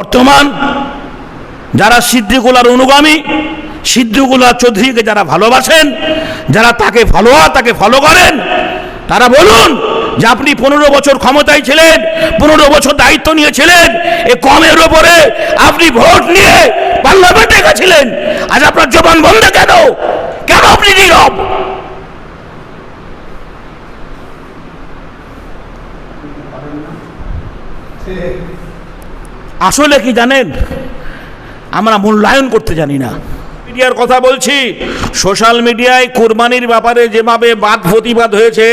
বর্তমান যারা সিদ্দিকুল্লাহর অনুগামী, সিদ্দিকুল্লাহ চৌধুরীকে যারা ভালোবাসেন, যারা তাকে ফলো করেন, তারা বলুন যে আপনি 15 বছর ক্ষমতায় ছিলেন, 15 বছর দায়িত্ব নিয়েছিলেন, এ কমের ওপরে আপনি ভোট নিয়ে পার্লামেন্টে গেছিলেন, আজ আপনার জবান বন্ধ কেন? কেন আপনি নীরব? আসলে কি জানেন, আমরা মূল্যায়ন করতে জানি না। মিডিয়ার কথা বলছি, সোশ্যাল মিডিয়ায় কুরবানির ব্যাপারে যেভাবে প্রতিবাদ হয়েছে,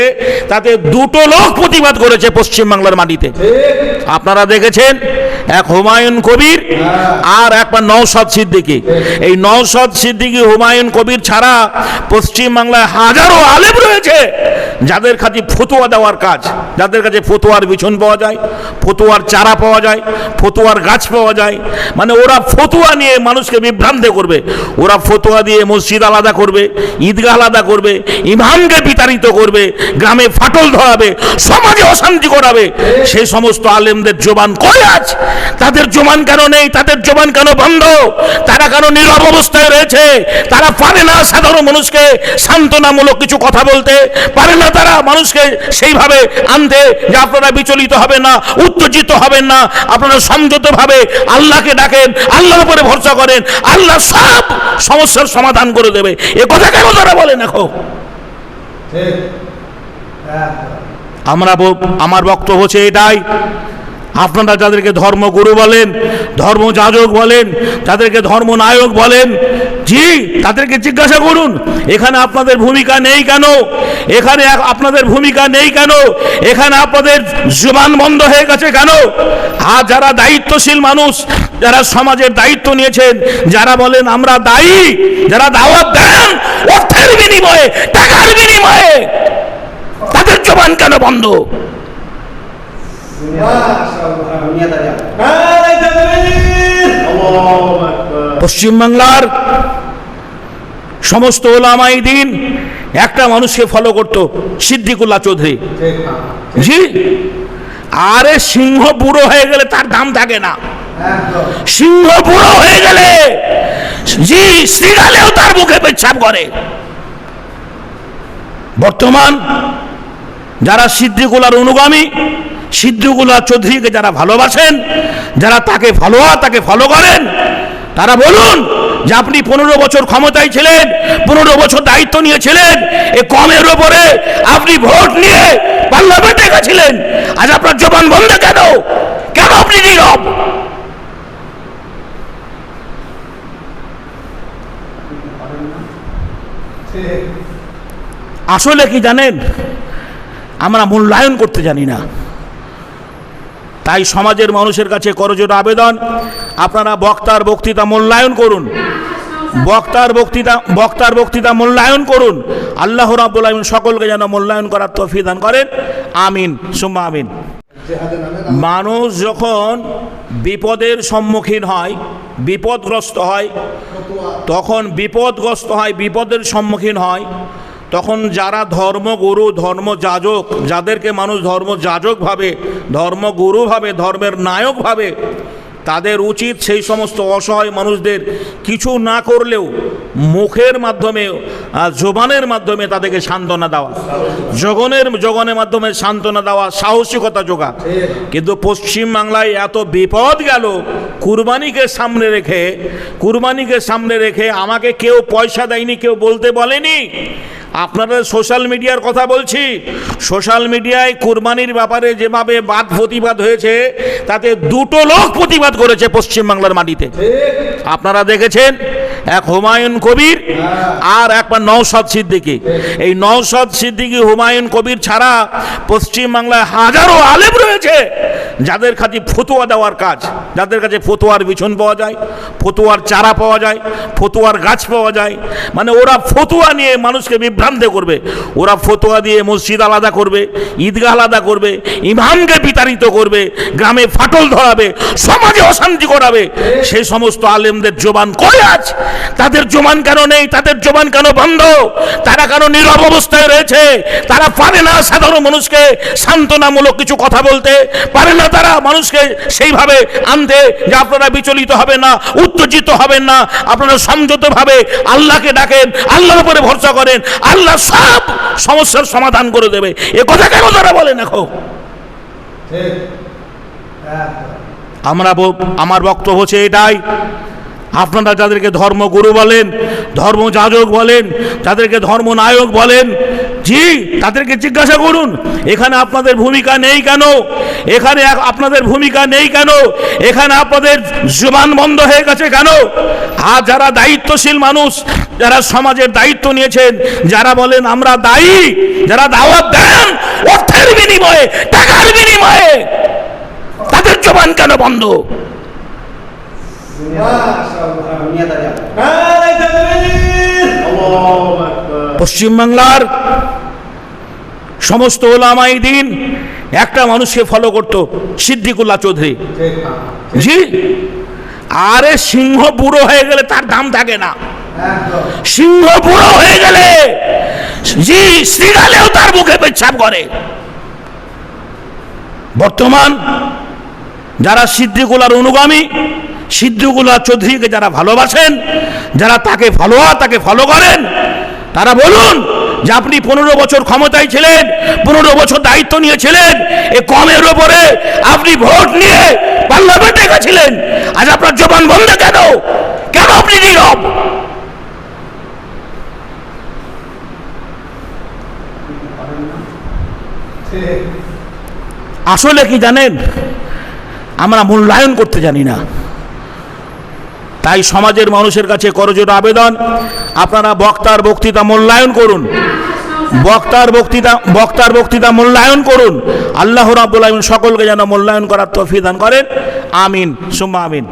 তাতে দুটো লোক প্রতিবাদ করেছে পশ্চিমবাংলার মাটিতে। আপনারা দেখেছেন, এক হুমায়ুন কবির আর একবার নওশাদ সিদ্দিকী। এই নওশাদ সিদ্দিকী, হুমায়ুন কবির ছাড়া পশ্চিমবাংলায় হাজারো আলেম রয়েছে যাদের কাছে ফতোয়া দেওয়ার কাজ, যাদের কাছে ফতোয়ার বিছন পাওয়া যায়, ফতোয়ার চারা পাওয়া যায়, ফতোয়ার গাছ পাওয়া যায়। মানে ওরা ফতোয়া নিয়ে মানুষকে বিভ্রান্ত করবে, ওরা ফতোয়া দিয়ে মসজিদ আলাদা করবে, ঈদগাহ আলাদা করবে, ইমামকে বিতাড়িত করবে, গ্রামে ফাটল ধরাবে, সমাজে অশান্তি করাবে। সেই সমস্ত আলেমদের জবান কই আজ? তাদের জবান কেন নেই? তাদের জবান কেন বন্ধ? তারা কেন নীরব অবস্থায় রয়েছে? তারা পারে না সাধারণ মানুষকে সান্ত্বনামূলক কিছু কথা বলতে, পারে না তারা মানুষকে সেইভাবে আনতে যে আপনারা বিচলিত হবেন না, উত্তেজিত হবেন না, আপনারা সংযতভাবে আল্লাহকে ডাকেন, আল্লাহর উপরে ভরসা করেন, আল্লাহ সব সমস্যার সমাধান করে দেবে। এ কথা কেন তারা বলে না? আমার বক্তব্য হচ্ছে এটাই, আপনারা যাদেরকে ধর্মগুরু বলেন, ধর্মযাজক বলেন, যাদেরকে ধর্মনায়ক বলেন, জি, তাদেরকে জিজ্ঞাসা করুন এখানে আপনাদের ভূমিকা নেই কেন? এখানে আপনাদের ভূমিকা নেই কেন? এখানে আপনাদের জবান বন্ধ হয়ে গেছে কেন? আর যারা দায়িত্বশীল মানুষ, যারা সমাজের দায়িত্ব নিয়েছেন, যারা বলেন আমরা দায়ী, যারা দাওয়াত দেন অর্থের বিনিময়ে, টাকার বিনিময়ে, তাদের জবান কেন বন্ধ? পশ্চিমবাংলার সমস্ত ওলামাই দিন একটা মানুষকে ফলো করত, সিদ্দিকুল্লাহ চৌধুরী। জি, আরে সিংহ বুড়ো হয়ে গেলে তার দাম থাকে না। সিংহ বুড়ো হয়ে গেলে জি শ্রীগালেও তার মুখে পেচ্ছাপ করে। বর্তমান যারা সিদ্দিকুল্লাহর অনুগামী, সিদ্দিকুল্লাহ চৌধুরীকে যারা ভালোবাসেন, যারা তাকে ফলো করেন, তারা বলুন যে আপনি 15 বছর ক্ষমতায় ছিলেন, 15 বছর দায়িত্ব নিয়েছিলেন, এ কমের ওপরে আপনি ভোট নিয়ে পার্লামেন্টে গেছিলেন, আজ আপনার জবান বন্ধ কেন? কেন আপনি নীরব? আসলে কি জানেন, আমরা মূল্যায়ন করতে জানি না। তাই সমাজের মানুষের কাছে করজোড়ে আবেদন, আপনারা বক্তার বক্তৃতা মূল্যায়ন করুন, বক্তার বক্তৃতা মূল্যায়ন করুন। আল্লাহ রাব্বুল আলামিন সকলকে যেন মূল্যায়ন করার তৌফিক দান করেন। আমিন সুম্মা আমিন। মানুষ যখন বিপদের সম্মুখীন হয়, বিপদগ্রস্ত হয়, বিপদের সম্মুখীন হয়, তখন যারা ধর্মগুরু, ধর্মযাজক, যাদেরকে মানুষ ধর্মযাজক ভাবে, ধর্মগুরু ভাবে, ধর্মের নায়ক ভাবে, তাদের উচিত সেই সমস্ত অসহায় মানুষদের কিছু না করলেও মুখের মাধ্যমে, জবানের মাধ্যমে তাদেরকে সান্ত্বনা দেওয়া, জগনের মাধ্যমে সান্ত্বনা দেওয়া, সাহসিকতা যোগা। কিন্তু পশ্চিমবাংলায় এত বিপদ গেল, কুরবানিকে সামনে রেখে আমাকে কেউ পয়সা দেয়নি, কেউ বলতে বলেনি। আপনারা সোশ্যাল মিডিয়ার কথা বলছি, সোশ্যাল মিডিয়ায় কুরবানির ব্যাপারে যেভাবে প্রতিবাদ হয়েছে, তাতে দুটো লোক প্রতিবাদ করেছে পশ্চিমবাংলার মাটিতে। আপনারা দেখেছেন, এক হুমায়ুন কবির আর একবার নওশাদ সিদ্দিকী। এই নওশাদ সিদ্দিকী, হুমায়ুন কবির ছাড়া পশ্চিমবাংলায় হাজারো আলেম রয়েছে যাদের কাছে ফতোয়া দেওয়ার কাজ, যাদের কাছে ফতোয়ার বিছন পাওয়া যায়, ফতোয়ার চারা পাওয়া যায়, ফতোয়ার গাছ পাওয়া যায়। মানে ওরা ফতোয়া নিয়ে মানুষকে বিভ্রান্ত করবে, ওরা ফতোয়া দিয়ে মসজিদ আলাদা করবে, ঈদগাহ আলাদা করবে, ইমামকে বিতাড়িত করবে, গ্রামে ফাটল ধরাবে, সমাজে অশান্তি করাবে। সেই সমস্ত আলেমদের জবান কই আজ? তাদের জবান কেন নেই, তাদের জবান কেন বন্ধ, তারা কেন নীরব অবস্থায় রয়েছে? তারা পারে না সাধারণ মানুষকে সান্ত্বনামূলক কিছু কথা বলতে, পারে না তারা মানুষকে সেইভাবে আনতে যে আপনারা বিচলিত হবেন না, উত্তেজিত হবেন না, আপনারা সংযতভাবে আল্লাহকে ডাকেন, আল্লাহর উপরে ভরসা করেন, আল্লাহ সব সমস্যার সমাধান করে দেবে। এ কথা কেন তারা বলে না? আমার বক্তব্য হচ্ছে এটাই, আপনারা যাদেরকে ধর্মগুরু বলেন, ধর্মযাজক বলেন, যাদেরকে ধর্মনায়ক বলেন, জি তাদেরকে জিজ্ঞাসা করুন এখানে আপনাদের ভূমিকা নেই কেন? এখানে আপনাদের ভূমিকা নেই কেন? এখানে আপনাদের জবান বন্ধ হয়ে গেছে কেন? আর যারা দায়িত্বশীল মানুষ, যারা সমাজের দায়িত্ব নিয়েছেন, যারা বলেন আমরা দায়ী, যারা দাওয়াত দেন অর্থের বিনিময়ে, টাকার বিনিময়ে, তাদের জবান কেন বন্ধ? পশ্চিমবাংলার সমস্ত ওলামাই দিন একটা মানুষকে ফলো করত, সিদ্দিকুল্লাহ চৌধুরী। জি, আরে সিংহ বুড়ো হয়ে গেলে তার দাম থাকে না। সিংহ বুড়ো হয়ে গেলে জি শ্রীগালেও তার মুখে পেচ্ছাপ করে। বর্তমান যারা সিদ্দিকুল্লাহর অনুগামী, সিদ্দিকুল্লাহ চৌধুরীকে যারা ভালোবাসেন, যারা তাকে ফলো করেন, তারা বলুন যে আপনি 15 বছর ক্ষমতায় ছিলেন, 15 বছর দায়িত্ব নিয়েছিলেন, এ কমের ওপরে আপনি ভোট নিয়ে পার্লামেন্টে গেছিলেন, আজ আপনার জবান বন্ধ কেন? কেন আপনি নীরব? আসলে কি জানেন, আমরা মূল্যায়ন করতে জানি না। তাই সমাজের মানুষের কাছে করজোড়ে আবেদন, আপনারা বক্তার বক্তৃতা মূল্যায়ন করুন, বক্তার বক্তৃতা মূল্যায়ন করুন। আল্লাহ রাব্বুল আলামিন সকলকে যেন মূল্যায়ন করার তৌফিক দান করেন। আমিন সুম্মা আমিন।